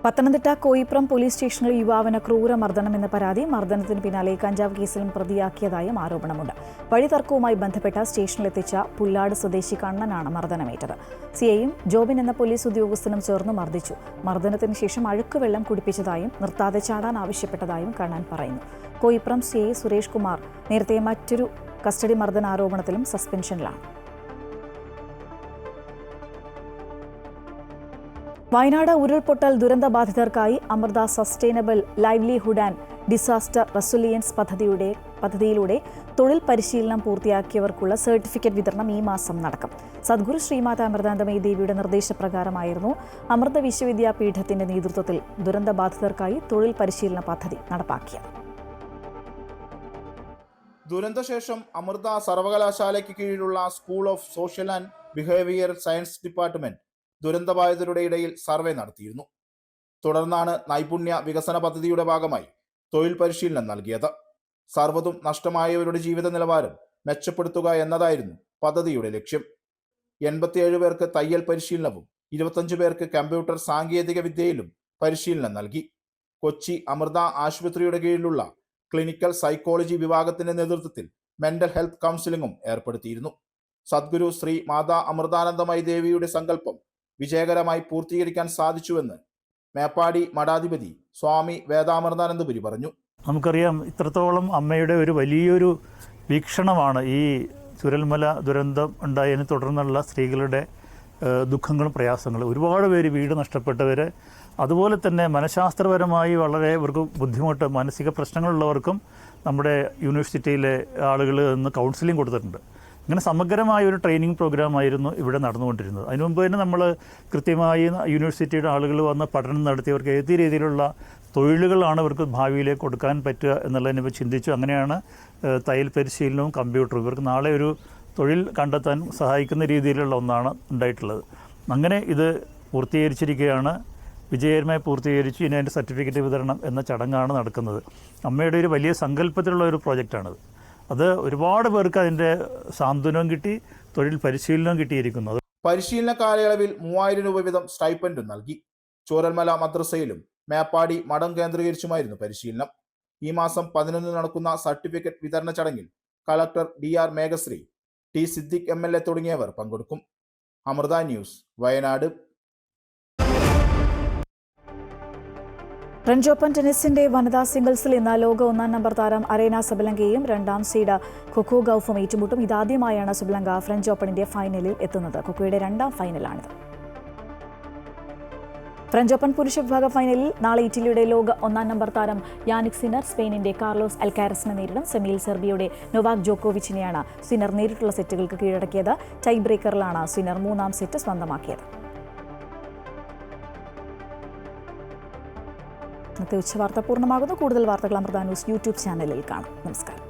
പത്തനംതിട്ട കോയിപ്രം പോലീസ് സ്റ്റേഷനിൽ യുവാവിന് ക്രൂരമർദ്ദനമെന്ന പരാതി. മർദ്ദനത്തിന് പിന്നാലെ കഞ്ചാവ് കേസിലും പ്രതിയാക്കിയതായും ആരോപണമുണ്ട്. വഴിതർക്കവുമായി ബന്ധപ്പെട്ട സ്റ്റേഷനിലെത്തിച്ച പുല്ലാട് സ്വദേശി കണ്ണനാണ് മർദ്ദനമേറ്റത്. CIയും ജോബിൻ എന്ന പോലീസ് ഉദ്യോഗസ്ഥനും ചേർന്ന് മർദ്ദിച്ചു. മർദ്ദനത്തിന് ശേഷം അഴുക്കുവെള്ളം കുടിപ്പിച്ചതായും നിർത്താതെ ചാടാൻ ആവശ്യപ്പെട്ടതായും കണ്ണൻ പറയുന്നു. കോയിപ്രം CI സുരേഷ് കുമാർ നേരത്തെ മറ്റൊരു കസ്റ്റഡി മർദ്ദനാരോപണത്തിലും സസ്പെൻഷനിലാണ്. വയനാട് ഉരുൾപൊട്ടൽ ദുരന്തബാധിതർക്കായി Amrita sustainable livelihood and disaster resilience പദ്ധതിയിലൂടെ തൊഴിൽ പരിശീലനം പൂർത്തിയാക്കിയവർക്കുള്ള സർട്ടിഫിക്കറ്റ് വിതരണം ഈ മാസം നടക്കും. സദ്ഗുരു ശ്രീമാത അമൃതാനന്ദമയി ദേവിയുടെ നിർദ്ദേശപ്രകാരമായിരുന്നു അമൃത വിശ്വവിദ്യാപീഠത്തിന്റെ നേതൃത്വത്തിൽ ദുരന്തബാധിതർക്കായി തൊഴിൽ പരിശീലന പദ്ധതി നടപ്പാക്കിയത്. ദുരന്തശേഷം അമൃത സർവകലാശാലയ്ക്ക് കീഴിലുള്ള school of social and behavioural science department ദുരന്തബാധിതരുടെ ഇടയിൽ സർവേ നടത്തിയിരുന്നു. തുടർന്നാണ് നൈപുണ്യ വികസന പദ്ധതിയുടെ ഭാഗമായി തൊഴിൽ പരിശീലനം നൽകിയത്. സർവ്വതും നഷ്ടമായവരുടെ ജീവിത നിലവാരം മെച്ചപ്പെടുത്തുക എന്നതായിരുന്നു പദ്ധതിയുടെ ലക്ഷ്യം. 87 പേർക്ക് തയ്യൽ പരിശീലനവും 25 പേർക്ക് കമ്പ്യൂട്ടർ സാങ്കേതിക വിദ്യയിലും പരിശീലനം നൽകി. കൊച്ചി അമൃത ആശുപത്രിയുടെ കീഴിലുള്ള ക്ലിനിക്കൽ സൈക്കോളജി വിഭാഗത്തിന്റെ നേതൃത്വത്തിൽ മെന്റൽ ഹെൽത്ത് കൗൺസിലിംഗും ഏർപ്പെടുത്തിയിരുന്നു. സദ്ഗുരു ശ്രീ മാതാ അമൃതാനന്ദമയി ദേവിയുടെ സങ്കല്പം വിജയകരമായി പൂർത്തീകരിക്കാൻ സാധിച്ചുവെന്ന് മേപ്പാടി മഠാധിപതി സ്വാമി വേദാമൃതാനന്ദപുരി പറഞ്ഞു. നമുക്കറിയാം, ഇത്രത്തോളം അമ്മയുടെ ഒരു വലിയൊരു വീക്ഷണമാണ് ഈ ചുരൽമല ദുരന്തം ഉണ്ടായതിനെ തുടർന്നുള്ള സ്ത്രീകളുടെ ദുഃഖങ്ങളും പ്രയാസങ്ങളും. ഒരുപാട് പേര് വീട് നഷ്ടപ്പെട്ടവർ, അതുപോലെ തന്നെ മനഃശാസ്ത്രപരമായി വളരെ ഇവർക്ക് ബുദ്ധിമുട്ട്, മാനസിക പ്രശ്നങ്ങളുള്ളവർക്കും നമ്മുടെ യൂണിവേഴ്സിറ്റിയിലെ ആളുകൾ ഇന്ന് കൗൺസിലിംഗ് കൊടുത്തിട്ടുണ്ട്. ഇങ്ങനെ സമഗ്രമായ ഒരു ട്രെയിനിങ് പ്രോഗ്രാമായിരുന്നു ഇവിടെ നടന്നുകൊണ്ടിരുന്നത്. അതിനു മുമ്പ് തന്നെ നമ്മൾ കൃത്യമായി യൂണിവേഴ്സിറ്റിയുടെ ആളുകൾ വന്ന് പഠനം നടത്തിയവർക്ക് ഏത് രീതിയിലുള്ള തൊഴിലുകളാണ് ഇവർക്ക് ഭാവിയിലേക്ക് കൊടുക്കാൻ പറ്റുക എന്നുള്ളതിനെ ഇപ്പോൾ ചിന്തിച്ചു. അങ്ങനെയാണ് തയ്യൽ പരിശീലനവും കമ്പ്യൂട്ടറും ഇവർക്ക് നാളെ ഒരു തൊഴിൽ കണ്ടെത്താൻ സഹായിക്കുന്ന രീതിയിലുള്ള ഒന്നാണ് ഉണ്ടായിട്ടുള്ളത്. അങ്ങനെ ഇത് പൂർത്തീകരിച്ചിരിക്കുകയാണ്. വിജയകരമായി പൂർത്തീകരിച്ചു. ഇനി അതിൻ്റെ സർട്ടിഫിക്കറ്റ് വിതരണം എന്ന ചടങ്ങാണ് നടക്കുന്നത്. അമ്മയുടെ ഒരു വലിയ സങ്കല്പത്തിലുള്ള ഒരു പ്രോജക്റ്റാണത്. അത് ഒരുപാട് പേർക്ക് അതിൻ്റെ സാന്ത്വനവും കിട്ടി, തൊഴിൽ പരിശീലനവും കിട്ടിയിരിക്കുന്നത്. പരിശീലന കാലയളവിൽ 3000 രൂപ വീതം സ്റ്റൈപ്പൻഡും നൽകി. ചൂരൽമല മദ്രസയിലും മേപ്പാടി മഠം കേന്ദ്രീകരിച്ചുമായിരുന്നു പരിശീലനം. ഈ മാസം 11 നടക്കുന്ന സർട്ടിഫിക്കറ്റ് വിതരണ ചടങ്ങിൽ collector DR Meghashree, T Siddique MLA തുടങ്ങിയവർ പങ്കെടുക്കും. Amrita news, Wayanad. French open ടെന്നീസിന്റെ വനിതാ സിംഗിൾസിൽ ഇന്ന് ലോക 1-ാം നമ്പർ താരം അരേന സബലങ്കയും 2ാം സീഡ് കൊക്കോ ഗൌഫും ഏറ്റുമുട്ടും. ഇതാദ്യമായാണ് സബലങ്ക ഫ്രഞ്ച് ഓപ്പണിന്റെ ഫൈനലിൽ എത്തുന്നത്. കൊക്കോയുടെ 2ാം ഫൈനലാണിത്. ഫ്രഞ്ച് ഓപ്പൺ പുരുഷ വിഭാഗ ഫൈനലിൽ നാളെ ഇറ്റലിയുടെ ലോക 1-ാം നമ്പർ താരം യാനിക് സിന്നർ സ്പെയിനിന്റെ കാർലോസ് അൽക്കാരസിനെ നേരിടും. സെമിയിൽ സെർബിയയുടെ നൊവാക് ജോക്കോവിച്ചിനെയാണ് സിന്നർ നേരിട്ടുള്ള സെറ്റുകൾക്ക് കീഴടക്കിയത്. ടൈ ബ്രേക്കറിലാണ് സിന്നർ 3ാം സെറ്റ് സ്വന്തമാക്കിയത്. ഇന്നത്തെ ഉച്ചവാർത്ത പൂർണ്ണമാകുന്നു. കൂടുതൽ വാർത്തകൾ അമൃത ന്യൂസ് യൂട്യൂബ് ചാനലിൽ കാണാം. നമസ്കാരം.